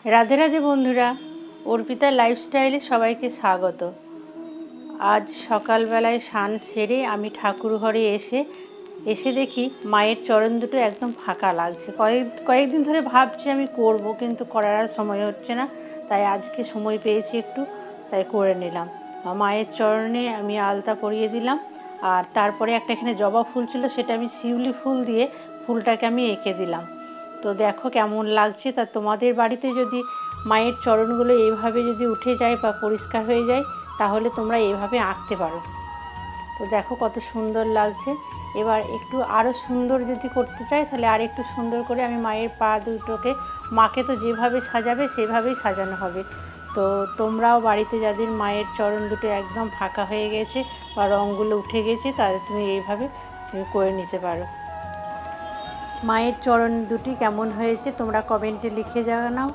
রাধে রাধে বন্ধুরা, অর্পিতার লাইফস্টাইলে সবাইকে স্বাগত। আজ সকালবেলায় স্নান সেরে আমি ঠাকুর ঘরে এসে দেখি মায়ের চরণ দুটো একদম ফাঁকা লাগছে। কয়েকদিন ধরে ভাবছি আমি করব, কিন্তু করার আর সময় হচ্ছে না। তাই আজকে সময় পেয়েছি একটু, তাই করে নিলাম। মায়ের চরণে আমি আলতা পরিয়ে দিলাম, আর তারপরে একটা এখানে জবা ফুল ছিল, সেটা আমি শিউলি ফুল দিয়ে ফুলটাকে আমি এঁকে দিলাম। তো দেখো কেমন লাগছে। তা তোমাদের বাড়িতে যদি মায়ের চরণগুলো এইভাবে যদি উঠে যায় বা পরিষ্কার হয়ে যায়, তাহলে তোমরা এইভাবে আঁকতে পারো। তো দেখো কত সুন্দর লাগছে। এবার একটু আরও সুন্দর যদি করতে চাই, তাহলে আর একটু সুন্দর করে আমি মায়ের পা দুটোকে, মাকে তো যেভাবে সাজাবে সেভাবেই সাজানো হবে। তো তোমরাও বাড়িতে যাদের মায়ের চরণ দুটো একদম ফাঁকা হয়ে গেছে বা রঙগুলো উঠে গেছে, তাদের তুমি এইভাবে তুমি করে নিতে পারো। মায়ের চরণ দুটি কেমন হয়েছে তোমরা কমেন্টে লিখে জানাও।